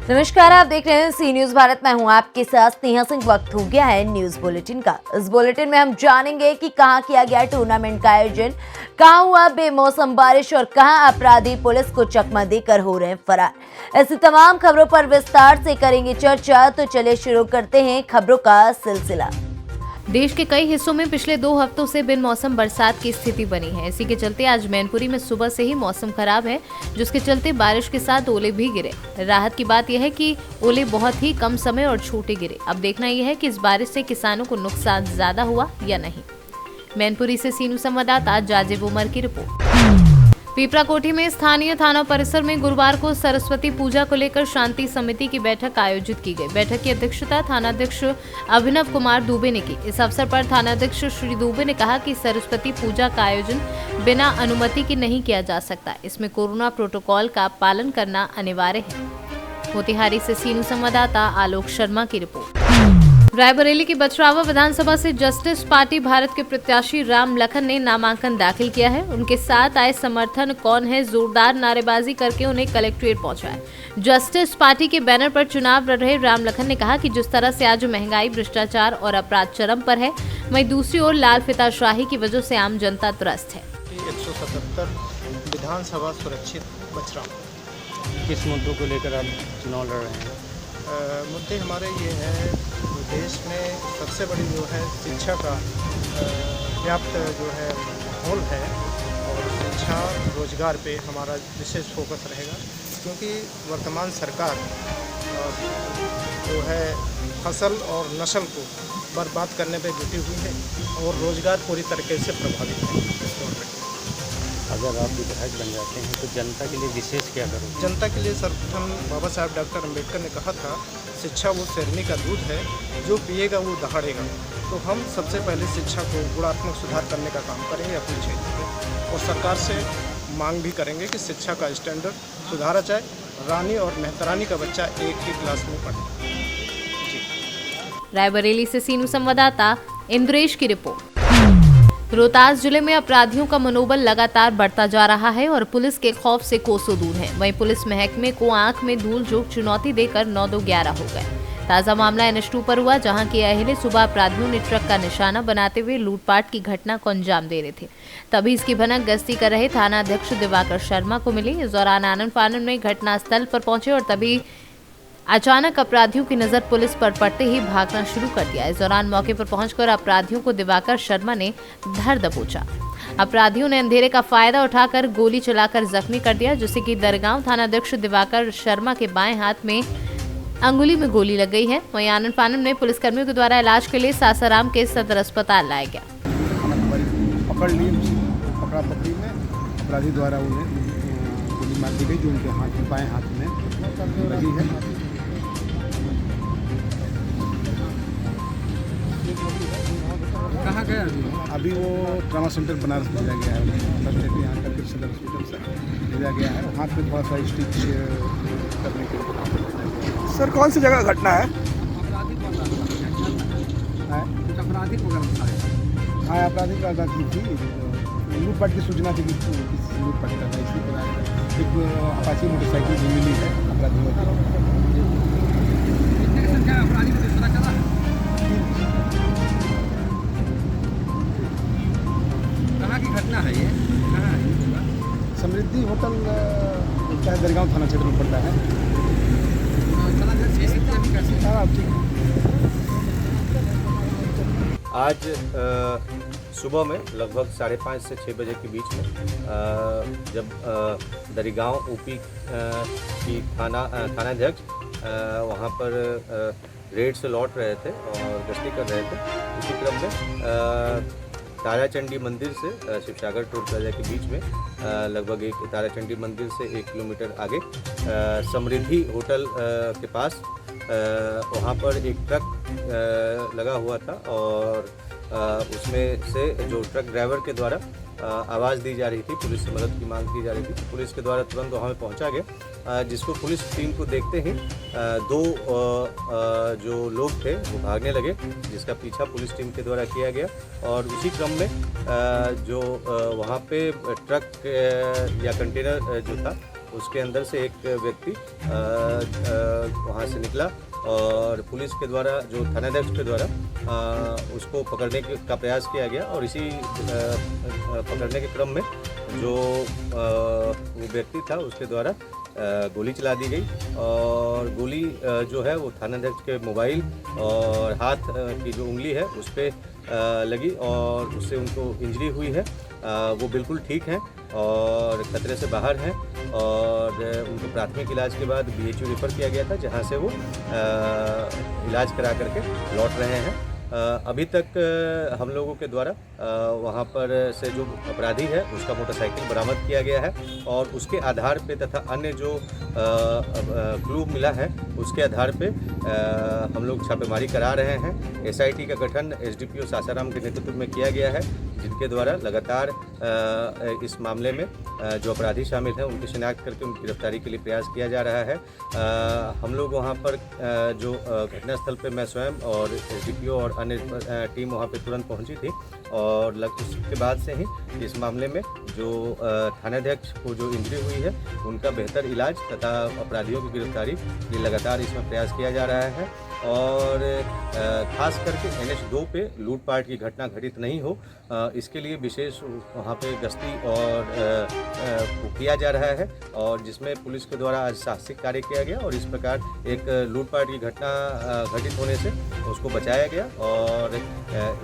नमस्कार, आप देख रहे हैं सी न्यूज भारत। मैं हूं आपके साथ स्नेहा सिंह। वक्त हो गया है न्यूज बुलेटिन का। इस बुलेटिन में हम जानेंगे कि कहां किया गया टूर्नामेंट का आयोजन, कहां हुआ बेमौसम बारिश और कहां अपराधी पुलिस को चकमा देकर हो रहे हैं फरार। ऐसी तमाम खबरों पर विस्तार से करेंगे चर्चा। तो चलिए शुरू करते हैं खबरों का सिलसिला। देश के कई हिस्सों में पिछले 2 हफ्तों से बिन मौसम बरसात की स्थिति बनी है। इसी के चलते आज मैनपुरी में सुबह से ही मौसम खराब है, जिसके चलते बारिश के साथ ओले भी गिरे। राहत की बात यह है कि ओले बहुत ही कम समय और छोटे गिरे। अब देखना यह है कि इस बारिश से किसानों को नुकसान ज्यादा हुआ या नहीं। मैनपुरी से सीनू संवाददाता जाजिब उमर की रिपोर्ट। पीपराकोठी में स्थानीय थाना परिसर में गुरुवार को सरस्वती पूजा को लेकर शांति समिति की बैठक आयोजित की गई। बैठक की अध्यक्षता थानाध्यक्ष अभिनव कुमार दुबे ने की। इस अवसर पर थानाध्यक्ष श्री दुबे ने कहा कि सरस्वती पूजा का आयोजन बिना अनुमति के नहीं किया जा सकता। इसमें कोरोना प्रोटोकॉल का पालन करना अनिवार्य है। मोतिहारी से सीनू संवाददाता आलोक शर्मा की रिपोर्ट। रायबरेली की बछरावा विधानसभा से जस्टिस पार्टी भारत के प्रत्याशी राम लखन ने नामांकन दाखिल किया है। उनके साथ आए समर्थन कौन है जोरदार नारेबाजी करके उन्हें कलेक्ट्रेट पहुंचाया। जस्टिस पार्टी के बैनर पर चुनाव लड़ रहे राम लखन ने कहा कि जिस तरह से आज महंगाई, भ्रष्टाचार और अपराध चरम पर है, वहीं दूसरी ओर लाल फिताशाही की वजह से आम जनता त्रस्त है। 177 विधानसभा सुरक्षित बछरावा। किस मुद्दों को लेकर आप चुनाव लड़ रहे हैं? मुद्दे हमारे ये हैं, देश में सबसे बड़ी जो है शिक्षा का व्याप्त जो है माहौल है और शिक्षा रोजगार पे हमारा विशेष फोकस रहेगा, क्योंकि वर्तमान सरकार जो है फसल और नस्ल को बर्बाद करने पे जुटी हुई है और रोजगार पूरी तरीके से प्रभावित है इस दौर में। अगर आप विधायक बन जाते हैं तो जनता के लिए विशेष क्या करोगे? जनता के लिए सर्वप्रथम बाबा साहब डॉक्टर अम्बेडकर ने कहा था, शिक्षा वो शेरनी का दूध है, जो पिएगा वो दहाड़ेगा। तो हम सबसे पहले शिक्षा को गुणात्मक सुधार करने का काम करेंगे अपने क्षेत्र में, और सरकार से मांग भी करेंगे कि शिक्षा का स्टैंडर्ड सुधारा जाए, रानी और मेहतरानी का बच्चा एक ही क्लास में पढ़े। रायबरेली से सीनू संवाददाता इंद्रेश की रिपोर्ट। रोहतास जिले में अपराधियों का मनोबल लगातार बढ़ता जा रहा है और पुलिस के खौफ से कोसों दूर है। वहीं पुलिस महकमे को आंख में धूल झोंक चुनौती देकर 9-2-11 हो गए। ताजा मामला NH2 पर हुआ, जहां के अहले सुबह अपराधियों ने ट्रक का निशाना बनाते हुए लूटपाट की घटना को अंजाम दे रहे थे। तभी इसकी भनक गश्ती कर रहे थानाध्यक्ष दिवाकर शर्मा को मिली। इस दौरान आनन फानन में घटनास्थल पर पहुंचे और तभी अचानक अपराधियों की नजर पुलिस पर पड़ते ही भागना शुरू कर दिया। इस दौरान मौके पर पहुंचकर अपराधियों को दिवाकर शर्मा ने धर दबोचा। अपराधियों ने अंधेरे का फायदा उठाकर गोली चलाकर जख्मी कर दिया, जिससे कि दरगांव थानाध्यक्ष दिवाकर शर्मा के बाएं हाथ में अंगुली में गोली लग गई है। वहीं आनन फानन में पुलिसकर्मियों के द्वारा इलाज के लिए सासाराम के सदर अस्पताल लाया गया। पकड़ लिए, पकड़ा पकड़ी में अपराधी द्वारा उन्हें गोली मार दी गई, जो उनके हाथ में बाएं हाथ में लगी है। कहाँ गया अभी वो ट्रामा सेंटर बनारस भेजा गया है। यहाँ करके सदर हॉस्पिटल से भेजा गया है। हाथ में थोड़ा सा स्टिच करने के लिए। सर, कौन सी जगह घटना है? आपराधिक हाँ, आपराधिक वारदात की थी। लूटपाट की सूचना थी कि लूटपाट का था, इसी तरह एक अपाची मोटरसाइकिल भी मिली है अपराधियों को। कहाँ की घटना है ये? कहाँ है? समृद्धि होटल चाहे दरगांव थाना क्षेत्र में पड़ता है। हाँ, ठीक है। आज सुबह में लगभग 5:30 से 6 बजे के बीच में जब दरगांव UP की थानाध्यक्ष वहाँ पर रेड से लौट रहे थे और गश्ती कर रहे थे, इसी क्रम में ताराचंडी मंदिर से शिवसागर टोल प्लाजा के बीच में लगभग ताराचंडी मंदिर से 1 किलोमीटर आगे समृद्धि होटल के पास वहाँ पर एक ट्रक लगा हुआ था और उसमें से जो ट्रक ड्राइवर के द्वारा आवाज़ दी जा रही थी, पुलिस से मदद की मांग की जा रही थी। पुलिस के द्वारा तुरंत वहाँ में पहुँचा गया, जिसको पुलिस टीम को देखते ही दो जो लोग थे वो भागने लगे, जिसका पीछा पुलिस टीम के द्वारा किया गया और उसी क्रम में जो वहाँ पे ट्रक या कंटेनर जो था उसके अंदर से एक व्यक्ति वहाँ से निकला और पुलिस के द्वारा, जो थानाध्यक्ष के द्वारा उसको पकड़ने का प्रयास किया गया और इसी पकड़ने के क्रम में जो वो व्यक्ति था उसके द्वारा गोली चला दी गई और गोली जो है वो थानाध्यक्ष के मोबाइल और हाथ की जो उंगली है उस पर लगी और उससे उनको इंजरी हुई है। वो बिल्कुल ठीक हैं और खतरे से बाहर हैं और उनको प्राथमिक इलाज के बाद BHU रेफ़र किया गया था, जहां से वो इलाज करा करके लौट रहे हैं। अभी तक हम लोगों के द्वारा वहां पर से जो अपराधी है उसका मोटरसाइकिल बरामद किया गया है और उसके आधार पे तथा अन्य जो क्लू मिला है उसके आधार पे हम लोग छापेमारी करा रहे हैं। SIT का गठन SDPO सासाराम के नेतृत्व में किया गया है, जिनके द्वारा लगातार इस मामले में जो अपराधी शामिल हैं उनकी शिनाख्त करके उनकी गिरफ्तारी के लिए प्रयास किया जा रहा है। हम लोग वहाँ पर जो घटनास्थल पे मैं स्वयं और SDPO और अन्य टीम वहाँ पे तुरंत पहुँची थी और उसके बाद से ही इस मामले में जो थानाध्यक्ष को जो इंजरी हुई है उनका बेहतर इलाज तथा अपराधियों की गिरफ्तारी के लिए लगातार इसमें प्रयास किया जा रहा है और खास करके NH2 पे लूटपाट की घटना घटित नहीं हो, इसके लिए विशेष वहाँ पे गश्ती और किया जा रहा है और जिसमें पुलिस के द्वारा आज साहसिक कार्य किया गया और इस प्रकार एक लूटपाट की घटना घटित होने से उसको बचाया गया और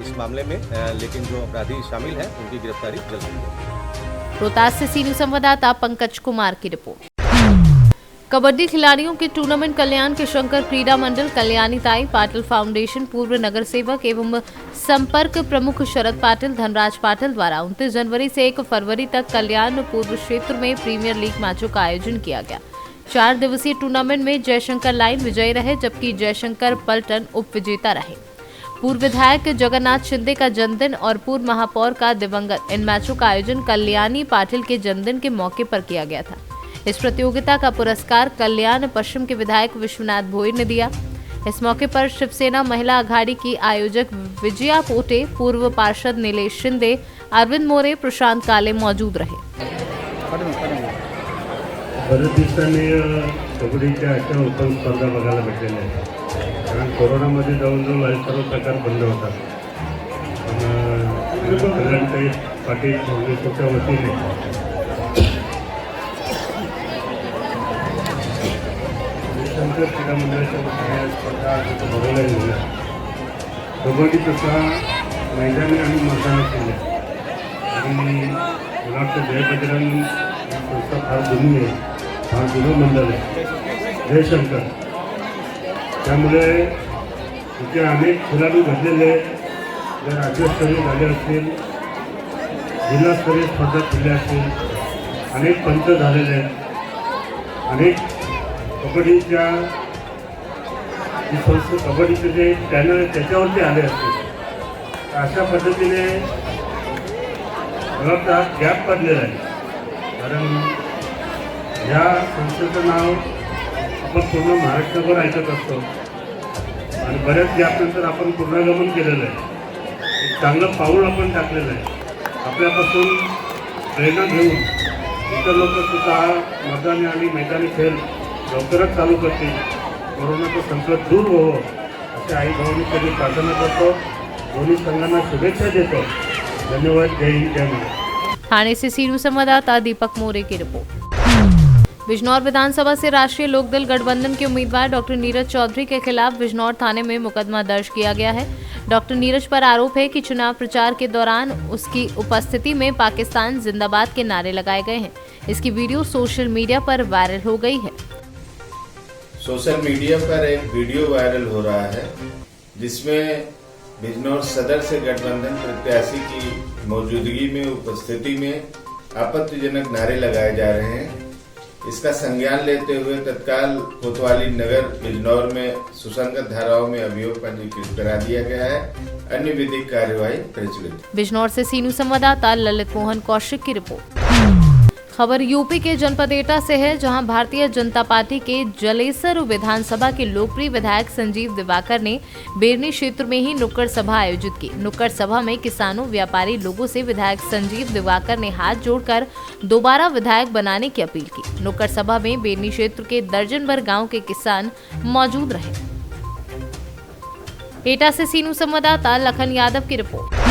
इस मामले में लेकिन जो अपराधी शामिल हैं उनकी गिरफ्तारी जल्द होगी। रोहतास से सीनियर संवाददाता पंकज कुमार की रिपोर्ट। कबड्डी खिलाड़ियों के टूर्नामेंट कल्याण के शंकर क्रीड़ा मंडल, कल्याणी ताई पाटिल फाउंडेशन, पूर्व नगर सेवक एवं संपर्क प्रमुख शरद पाटिल, धनराज पाटिल द्वारा 29 जनवरी से 1 फरवरी तक कल्याण पूर्व क्षेत्र में प्रीमियर लीग मैचों का आयोजन किया गया। 4 दिवसीय टूर्नामेंट में जयशंकर लाइन विजयी रहे जबकि जयशंकर पलटन उप विजेता रहे। पूर्व विधायक जगन्नाथ शिंदे का जन्मदिन और पूर्व महापौर का दिवंगत, इन मैचों का आयोजन कल्याणी पाटिल के जन्मदिन के मौके पर किया गया था। इस प्रतियोगिता का पुरस्कार कल्याण पश्चिम के विधायक विश्वनाथ भोई ने दिया। इस मौके पर शिवसेना महिला अघाड़ी की आयोजक विजया पोटे, पूर्व पार्षद नीलेश शिंदे, अरविंद मोरे, प्रशांत काले मौजूद रहे। बरेच दिवसांनी कबड्डीच्या अशा ओपन स्पर्धा बघायला भेटलेल्या आहेत, कारण कोरोनामध्ये जवळजवळ सर्व प्रकार बंद होतात। पण कल्याणताई पाटील फाउंडेशनच्या वतीने शंकर क्रीडा मंडळाच्या वतीने स्पर्धा भरवल्या गेल्या। कबड्डी तसा मैदानी आणि मैदानी केले आणि मला वाटतं जयबजरंग संस्था फार जुनी आहे, फार जुनं मंडळ आहे जयशंकर, त्यामुळे इथे अनेक खेळाडू घडलेले जर राज्यस्तरीय झाले असतील, जिल्हास्तरीय स्पर्धा खेळल्या असतील, अनेक पंच झालेले आहेत, अनेक कबड्डीच्या जी संस्था कबड्डीचे जे चॅनल आहे त्याच्यावरती आले असतील। अशा पद्धतीने मला वाटतं गॅप पडलेला आहे, कारण ह्या संस्थेचं नाव आपण पूर्ण महाराष्ट्रभर ऐकत असतो आणि बऱ्याच गॅपनंतर आपण पुनरागमन केलेलं आहे। एक चांगलं पाऊल आपण टाकलेलं आहे। आपल्यापासून प्रेरणा घेऊन इतर लोकसुद्धा मैदानी आणि मैदानी खेळ लवकरच चालू करतील, कोरोनाचं संकट दूर हो असे आई भावांनी प्रार्थना करतो। दोन्ही संघांना शुभेच्छा देतो। धन्यवाद। जय हिंद, जय महाराष्ट्र। थाने से सीनियर संवाददाता दीपक मोरे की रिपोर्ट। बिजनौर विधानसभा से राष्ट्रीय लोकदल गठबंधन के उम्मीदवार डॉक्टर नीरज चौधरी के खिलाफ बिजनौर थाने में मुकदमा दर्ज किया गया है। डॉक्टर नीरज पर आरोप है कि चुनाव प्रचार के दौरान उसकी उपस्थिति में पाकिस्तान जिंदाबाद के नारे लगाए गए हैं। इसकी वीडियो सोशल मीडिया पर वायरल हो गई है। सोशल मीडिया पर एक वीडियो वायरल हो रहा है जिसमें बिजनौर सदर से गठबंधन प्रत्याशी की मौजूदगी में, उपस्थिति में आपत्तिजनक नारे लगाए जा रहे हैं। इसका संज्ञान लेते हुए तत्काल कोतवाली नगर बिजनौर में सुसंगत धाराओं में अभियोग पंजीकृत करा दिया गया है। अन्य विधिक कार्यवाही प्रचलित। बिजनौर से सीनू संवाददाता ललित मोहन कौशिक की रिपोर्ट। खबर यूपी के जनपद एटा से है, जहां भारतीय जनता पार्टी के जलेसर विधानसभा के लोकप्रिय विधायक संजीव दिवाकर ने बेरनी क्षेत्र में ही नुक्कड़ सभा आयोजित की। नुक्कड़ सभा में किसानों, व्यापारी लोगों से विधायक संजीव दिवाकर ने हाथ जोड़कर दोबारा विधायक बनाने की अपील की। नुक्कड़ सभा में बेरनी क्षेत्र के दर्जन भर गाँव के किसान मौजूद रहे। एटा से सीनू संवाददाता लखन यादव की रिपोर्ट।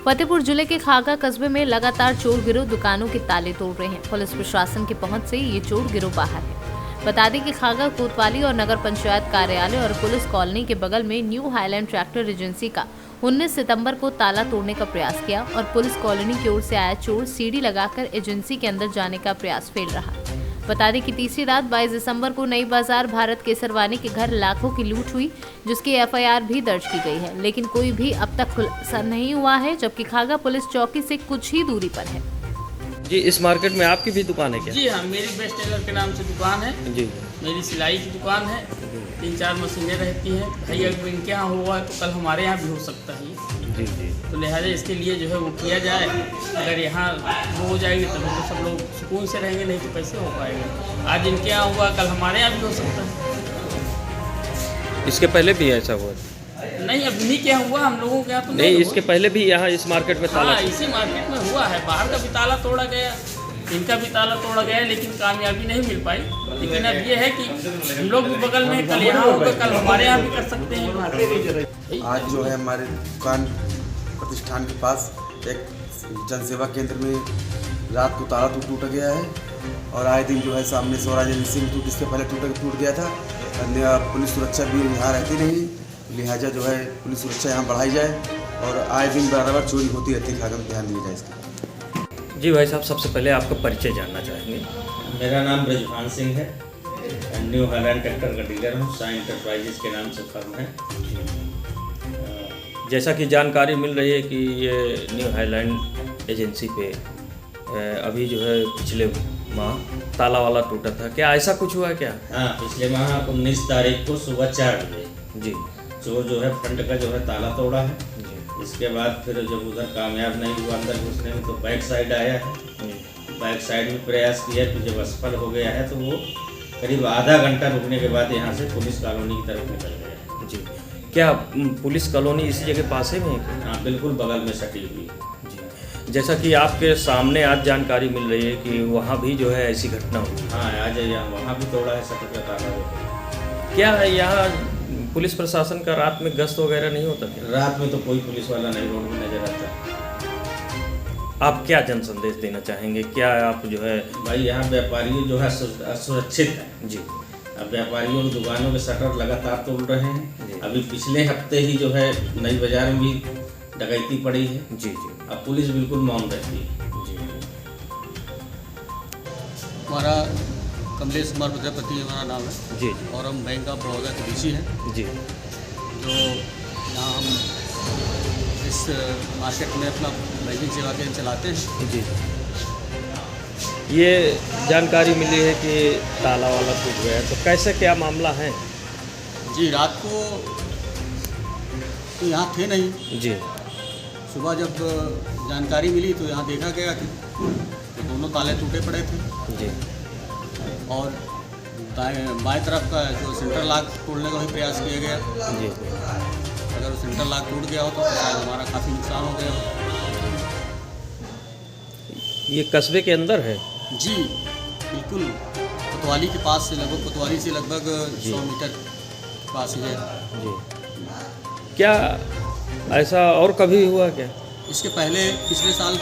फतेहपुर जिले के खागा कस्बे में लगातार चोर गिरोह दुकानों के ताले तोड़ रहे हैं। पुलिस प्रशासन की पहुंच से ये चोर गिरोह बाहर है। बता दें कि खागा, कोतवाली और नगर पंचायत कार्यालय और पुलिस कॉलोनी के बगल में न्यू हाईलैंड ट्रैक्टर एजेंसी का 19 सितंबर को ताला तोड़ने का प्रयास किया और पुलिस कॉलोनी की ओर से आया चोर सीढ़ी लगाकर एजेंसी के अंदर जाने का प्रयास फेल रहा। बता दें कि तीसरी रात 22 दिसंबर को नई बाजार भारत केसरवानी के घर लाखों की लूट हुई, जिसकी एफआईआर भी दर्ज की गई है, लेकिन कोई भी अब तक खुलासा नहीं हुआ है, जबकि खागा पुलिस चौकी से कुछ ही दूरी पर है। जी, इस मार्केट में आपकी भी दुकान है क्या? जी हाँ, मेरी बेस्ट टेलर के नाम से दुकान है। जी, मेरी सिलाई की दुकान है, 3-4 मशीनें रहती हैं। भाई अगर इनके यहाँ हुआ तो कल हमारे यहाँ भी हो सकता है। जी जी, तो लिहाजा इसके लिए जो है वो किया जाए। अगर यहाँ वो हो जाएगी तभी तो सब लोग सुकून से रहेंगे, नहीं तो कैसे हो पाएगा। आज इनके यहाँ हुआ, कल हमारे यहाँ भी हो सकता है। इसके पहले भी ऐसा हुआ? नहीं, अब इन्हीं के यहाँ हुआ, हम लोगों के यहाँ तो नहीं, इसके पहले भी यहाँ इस मार्केट में ताला? हाँ, इसी मार्केट में हुआ है। बाहर का भी ताला तोड़ा गया, इनका भी ताला तोड़ा गया, लेकिन कामयाबी नहीं मिल पाई। लेकिन अब ये है कि हम लोग भी बगल में, कल यहाँ होगा, कल हमारे यहाँ भी कर सकते हैं। आज जो है हमारे दुकान प्रतिष्ठान के पास एक जनसेवा केंद्र में रात को ताला टूट गया है और आए दिन जो है सामने स्वराज एजेंसी में इससे पहले टूट गया था। पुलिस सुरक्षा भी यहाँ रहती नहीं, लिहाजा जो है पुलिस सुरक्षा यहाँ बढ़ाई जाए और आए दिन बराबर चोरी होती रहती है, खागा में ध्यान दिया जाए इसका। जी भाई साहब, सबसे पहले आपका परिचय जानना चाहेंगे। मेरा नाम ब्रजभान सिंह है, न्यू हाईलैंड ट्रैक्टर का डीलर हूँ। साइन एंटरप्राइजेज के नाम से फर्म है। जैसा कि जानकारी मिल रही है कि ये न्यू हाईलैंड एजेंसी पे अभी जो है पिछले माह ताला वाला टूटा था, क्या ऐसा कुछ हुआ क्या? हाँ, पिछले माह 19 तारीख को सुबह 4 बजे जी चोर जो है फ्रंट का जो है ताला तोड़ा है। जी, इसके बाद फिर जब उधर कामयाब नहीं हुआ अंदर घुसने में, तो बैक साइड आया है। बैक साइड में प्रयास किया, तो जब असफल हो गया है तो वो करीब आधा घंटा रुकने के बाद यहाँ से पुलिस कॉलोनी की तरफ निकल गया है। जी, क्या पुलिस कॉलोनी इसी जगह पास में है? हाँ, बिल्कुल बगल में सटी हुई है। जी, जैसा कि आपके सामने आज जानकारी मिल रही है कि वहाँ भी जो है ऐसी घटना हुई। हाँ, आज यहाँ वहाँ भी तोड़ा है शटर का ताला। क्या है यहाँ पुलिस प्रशासन का रात में गश्त वगैरह नहीं होता क्या? रात में तो कोई पुलिस वाला नहीं रोड में नजर आता। आप क्या जन संदेश देना चाहेंगे? क्या आप जो है भाई यहाँ व्यापारी जो है असुरक्षित है। जी, अब व्यापारियों की दुकानों के शटर लगातार तोड़ रहे हैं। अभी पिछले हफ्ते ही जो है नई बाजार में भी डकैती पड़ी है। जी जी, अब पुलिस बिल्कुल मौन रहती है। जी, हमारा कमलेश कुमार प्रजापति हमारा नाम है। जी, और हम बैंक ऑफ बड़ौदा के डीसी हैं। जी, जो यहाँ हम इस मार्केट में अपना बैंकिंग सेवा केंद्र चलाते हैं। जी, ये जानकारी मिली है कि ताला वाला टूट गया है, तो कैसे क्या मामला है? जी, रात को तो यहाँ थे नहीं। जी, सुबह जब जानकारी मिली तो यहाँ देखा गया कि दोनों ताले टूटे पड़े थे। जी, और बाएं तरफ का जो सेंटर लॉक तोड़ने का भी प्रयास किया गया। जी, अगर वो सेंटर लॉक टूट गया हो तो शायद हमारा काफ़ी नुकसान हो गया हो। ये कस्बे के अंदर है? जी बिल्कुल, कोतवाली के पास से लगभग, कोतवाली से लगभग 100 मीटर के पास ही है। जी, क्या ऐसा और कभी हुआ क्या? इसके पहले पिछले साल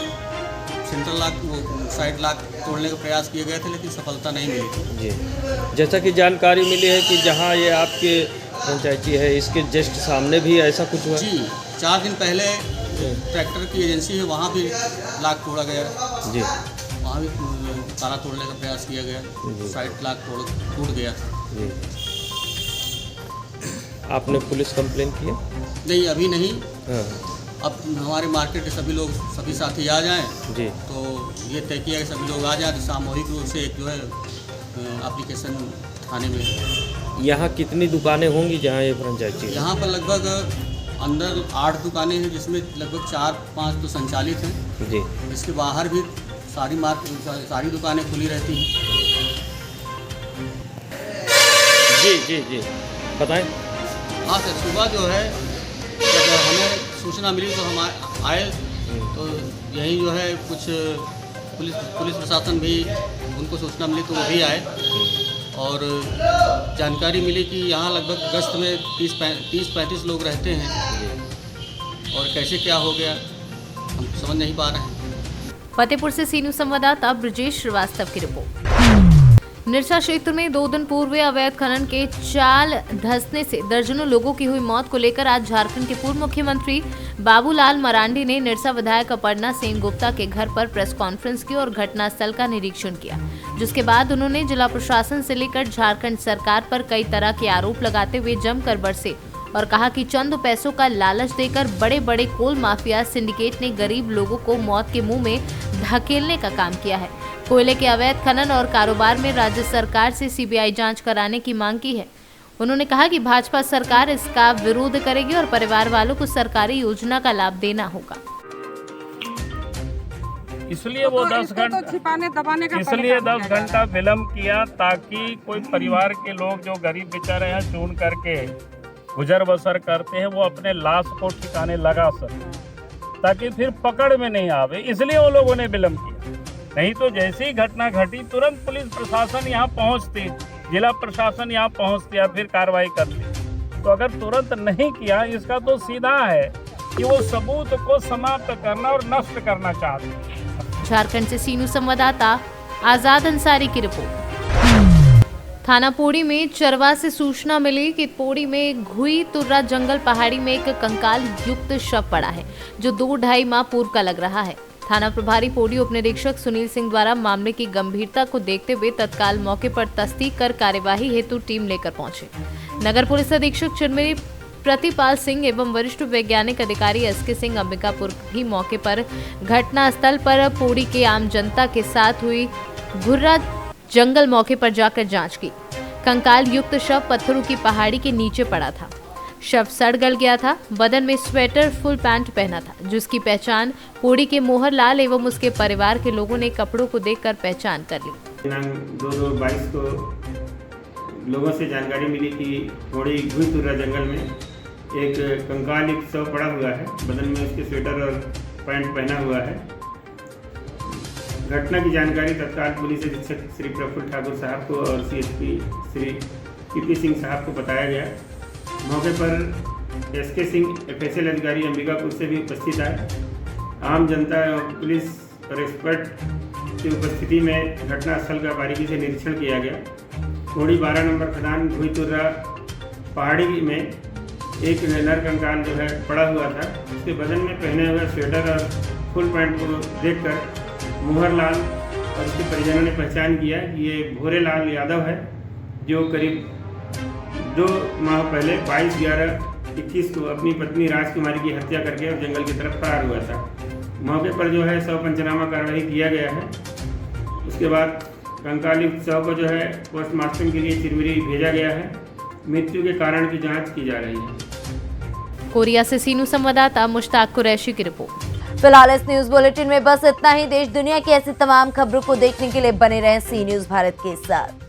सेंट्रल लॉक, वो साइड लॉक तोड़ने का प्रयास किए गए थे, लेकिन सफलता नहीं मिली। जी, जैसा कि जानकारी मिली है कि जहाँ ये आपके पंचायती है, इसके जस्ट सामने भी ऐसा कुछ हुआ? जी, 4 दिन पहले ट्रैक्टर की एजेंसी है, वहाँ भी लॉक तोड़ा गया। जी, वहाँ भी ताला तोड़ने का प्रयास किया गया, साइड लॉक टूट गया था। जी, आपने पुलिस कंप्लेन किया? नहीं, अभी नहीं। हाँ, अब हमारे मार्केट के सभी साथी आ जाएं जी, तो ये तय किया कि सभी लोग आ जाएं, तो सामूहिक रूप से एक जो है एप्लीकेशन थाने में। यहाँ कितनी दुकानें होंगी जहाँ ये फ्रेंचाइजी है? यहाँ पर लगभग अंदर 8 दुकानें हैं, जिसमें लगभग 4-5 तो संचालित हैं। जी, इसके बाहर भी सारी दुकानें खुली रहती हैं। जी बताएं। हाँ सर, सुबह जो है जब हमें सूचना मिली तो हम आए, तो यही जो है कुछ पुलिस प्रशासन भी, उनको सूचना मिली तो वो भी आए और जानकारी मिली कि यहाँ लगभग गश्त में 30-35 लोग रहते हैं और कैसे क्या हो गया हम समझ नहीं पा रहे हैं। फतेहपुर से सी न्यूज संवाददाता ब्रजेश श्रीवास्तव की रिपोर्ट। निरसा क्षेत्र में 2 दिन पूर्व अवैध खनन के चाल धंसने से दर्जनों लोगों की हुई मौत को लेकर आज झारखंड के पूर्व मुख्यमंत्री बाबूलाल मरांडी ने निरसा विधायक अपर्णा सेनगुप्ता के घर पर प्रेस कॉन्फ्रेंस की और घटनास्थल का निरीक्षण किया, जिसके बाद उन्होंने जिला प्रशासन से लेकर झारखंड सरकार पर कई तरह के आरोप लगाते हुए जमकर बरसे और कहा कि चंद पैसों का लालच देकर बड़े बड़े कोल माफिया सिंडिकेट ने गरीब लोगों को मौत के मुंह में धकेलने का काम किया है। कोयले के अवैध खनन और कारोबार में राज्य सरकार से सीबीआई जांच कराने की मांग की है। उन्होंने कहा कि भाजपा सरकार इसका विरोध करेगी और परिवार वालों को सरकारी योजना का लाभ देना होगा। इसलिए वो 10 घंटा विलम्ब किया ताकि कोई परिवार के लोग जो गरीब बेचारे हैं चुन करके गुजर बसर करते हैं वो अपने लाश को ठिकाने लगा सके, ताकि फिर पकड़ में नहीं आवे, इसलिए वो लोगों ने विलम्ब किया। नहीं तो जैसी घटना घटी तुरंत पुलिस प्रशासन यहाँ पहुँचती, जिला प्रशासन यहाँ पहुँचती या फिर कार्रवाई करती। तो अगर तुरंत नहीं किया, इसका तो सीधा है कि वो सबूत को समाप्त करना और नष्ट करना चाहते हैं। झारखंड से सी न्यूज संवाददाता आजाद अंसारी की रिपोर्ट। थाना पौड़ी में चरवा से सूचना मिली कि पौड़ी में घुई तुर्रा जंगल पहाड़ी में एक कंकाल युक्त शव पड़ा है, जो 2-2.5 माह पूर्व का लग रहा है। थाना प्रभारी पौड़ी उप निरीक्षक सुनील सिंह द्वारा मामले की गंभीरता को देखते हुए तत्काल मौके पर तस्दीक कर कार्यवाही हेतु टीम लेकर पहुंचे। नगर पुलिस अधीक्षक चिरमिरी प्रतिपाल सिंह एवं वरिष्ठ वैज्ञानिक अधिकारी एसके सिंह अंबिकापुर भी मौके पर घटनास्थल पर पौड़ी के आम जनता के साथ हुई घुर्रा जंगल मौके पर जाकर जांच की। कंकाल युक्त शव पत्थरों की पहाड़ी के नीचे पड़ा था। शव सड़ गल गया था। बदन में स्वेटर फुल पैंट पहना था, जिसकी पहचान पौड़ी के मोहर लाल एवं उसके परिवार के लोगों ने कपड़ों को देखकर पहचान कर ली। 2/2/22 को लोगों से जानकारी मिली कि पौड़ी घुई तुर्रा जंगल में एक कंकाल युक्त शव पड़ा हुआ है। बदन में उसके स्वेटर और पैंट पहना हुआ है। घटना की जानकारी तत्काल पुलिस अधीक्षक श्री प्रफुल्ल ठाकुर साहब को और सीएसपी श्री पीपी सिंह साहब को बताया गया। मौके पर एसके सिंह एफएसएल अधिकारी अंबिकापुर से भी उपस्थित आए। आम जनता और पुलिस और एक्सपर्ट की उपस्थिति में घटनास्थल का बारीकी से निरीक्षण किया गया। पौड़ी 12 नंबर खदान घुई तुर्रा पहाड़ी में एक नर कंकाल जो है पड़ा हुआ था। उसके बदन में पहने हुए स्वेटर और फुल पैंट को देखकर मोहर लाल और उसके परिजनों ने पहचान किया कि ये भोरे लाल यादव है, जो करीब 2 माह पहले 22/11/21 को अपनी पत्नी राजकुमारी की हत्या करके और जंगल की तरफ फरार हुआ था। मौके पर जो है शव पंचनामा कार्रवाई किया गया है। उसके बाद कंकाल युक्त शव को जो है पोस्टमार्टम के लिए चिरमिरी भेजा गया है। मृत्यु के कारण की जाँच की जा रही है। कोरिया से सी न्यूज संवाददाता मुश्ताक कुरैशी की रिपोर्ट। फिलहाल इस न्यूज बुलेटिन में बस इतना ही। देश दुनिया की ऐसी तमाम खबरों को देखने के लिए बने रहें सी न्यूज भारत के साथ।